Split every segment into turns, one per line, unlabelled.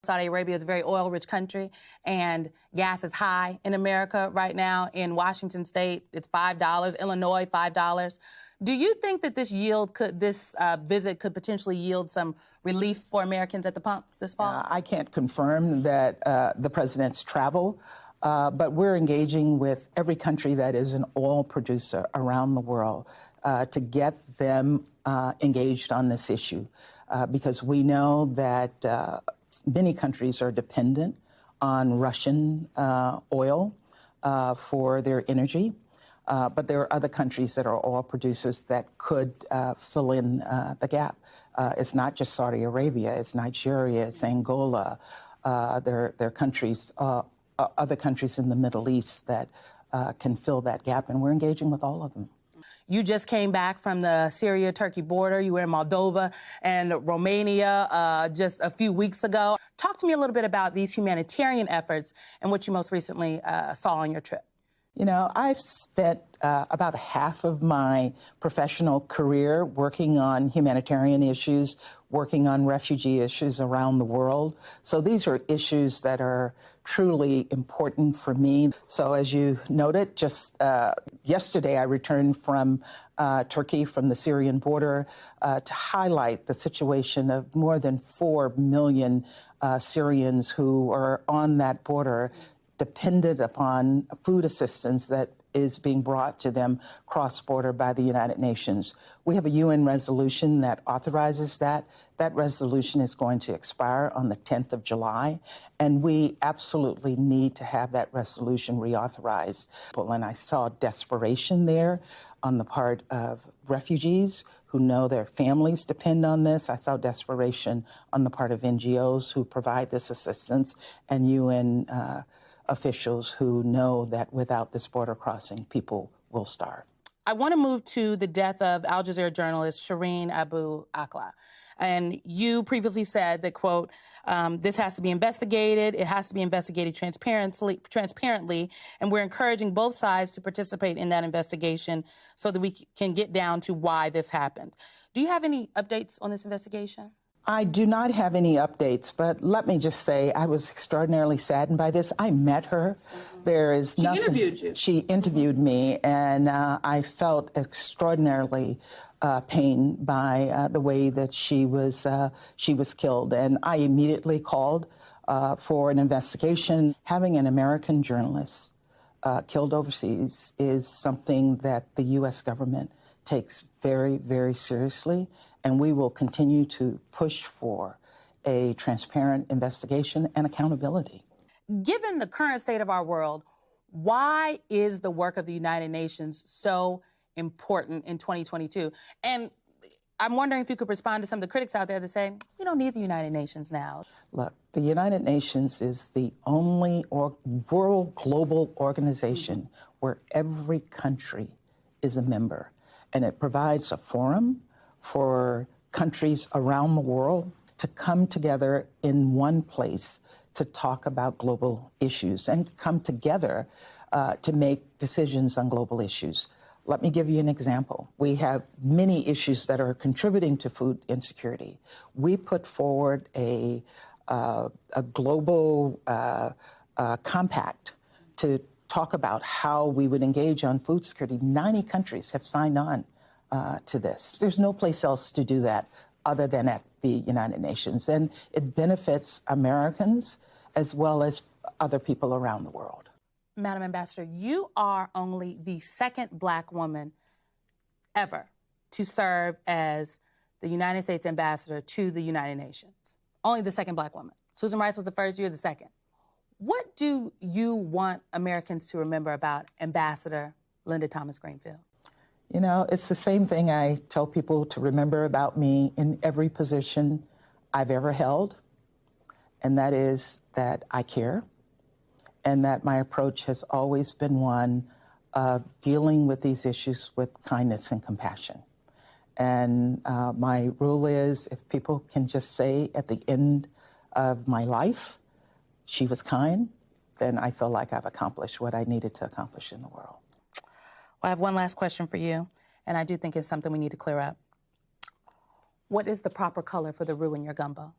Saudi Arabia is a very oil-rich country, and gas is high in America right now. In Washington State, it's $5. Illinois, $5. Do you think that this visit could potentially yield some relief for Americans at the pump this fall?
I can't confirm that the president's travel, but we're engaging with every country that is an oil producer around the world to get them engaged on this issue, because we know that many countries are dependent on Russian oil for their energy. But there are other countries that are oil producers that could fill in the gap. It's not just Saudi Arabia, it's Nigeria, it's Angola. There are countries, other countries in the Middle East that can fill that gap, and we're engaging with all of them.
You just came back from the Syria-Turkey border. You were in Moldova and Romania just a few weeks ago. Talk to me a little bit about these humanitarian efforts and what you most recently saw on your trip.
You know, I've spent about half of my professional career working on humanitarian issues, working on refugee issues around the world. So these are issues that are truly important for me. So as you noted, just yesterday I returned from Turkey, from the Syrian border, to highlight the situation of more than 4 million Syrians who are on that border, dependent upon food assistance that is being brought to them cross-border by the United Nations. We have a UN resolution that authorizes that. That resolution is going to expire on the 10th of July, and we absolutely need to have that resolution reauthorized. And I saw desperation there on the part of refugees who know their families depend on this. I saw desperation on the part of NGOs who provide this assistance, and UN officials who know that without this border crossing, people will starve.
I want to move to the death of Al Jazeera journalist Shireen Abu Akleh. And you previously said that, quote, this has to be investigated. It has to be investigated transparently, and we're encouraging both sides to participate in that investigation so that we can get down to why this happened. Do you have any updates on this investigation?
I do not have any updates, but let me just say I was extraordinarily saddened by this. I met her. There is nothing.
She interviewed you.
She interviewed me, and I felt extraordinarily pained by the way that she was killed. And I immediately called for an investigation. Having an American journalist killed overseas is something that the U.S. government takes very, very seriously, and we will continue to push for a transparent investigation and accountability.
Given the current state of our world, why is the work of the United Nations so important in 2022? And I'm wondering if you could respond to some of the critics out there that say, we don't need the United Nations now.
Look, the United Nations is the only world global organization where every country is a member. And it provides a forum for countries around the world to come together in one place to talk about global issues and come together to make decisions on global issues. Let me give you an example. We have many issues that are contributing to food insecurity. We put forward a global compact to talk about how we would engage on food security. 90 countries have signed on to this. There's no place else to do that other than at the United Nations. And it benefits Americans as well as other people around the world.
Madam Ambassador, you are only the second Black woman ever to serve as the United States ambassador to the United Nations. Only the second Black woman. Susan Rice was the first, you're the second. What do you want Americans to remember about Ambassador Linda Thomas-Greenfield?
You know, it's the same thing I tell people to remember about me in every position I've ever held, and that is that I care, and that my approach has always been one of dealing with these issues with kindness and compassion. And my rule is, if people can just say at the end of my life, she was kind, then I feel like I've accomplished what I needed to accomplish in the world.
Well, I have one last question for you, and I do think it's something we need to clear up. What is the proper color for the roux in your gumbo?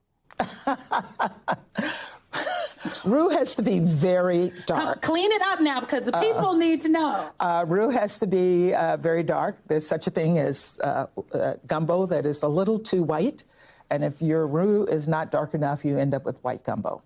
Roux has to be very dark.
Clean it up now because the people need to know.
Roux has to be very dark. There's such a thing as gumbo that is a little too white. And if your roux is not dark enough, you end up with white gumbo.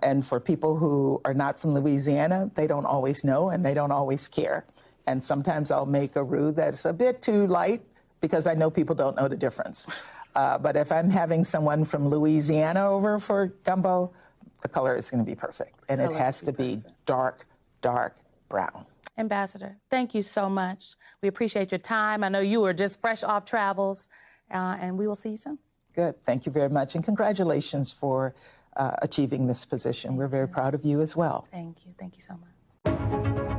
And for people who are not from Louisiana, they don't always know and they don't always care. And sometimes I'll make a roux that's a bit too light because I know people don't know the difference. But if I'm having someone from Louisiana over for gumbo, the color is going to be perfect. And it has to be dark, dark brown.
Ambassador, thank you so much. We appreciate your time. I know you were just fresh off travels, and we will see you soon.
Good. Thank you very much. And congratulations for achieving this position. We're very proud of you as well.
Thank you. Thank you so much.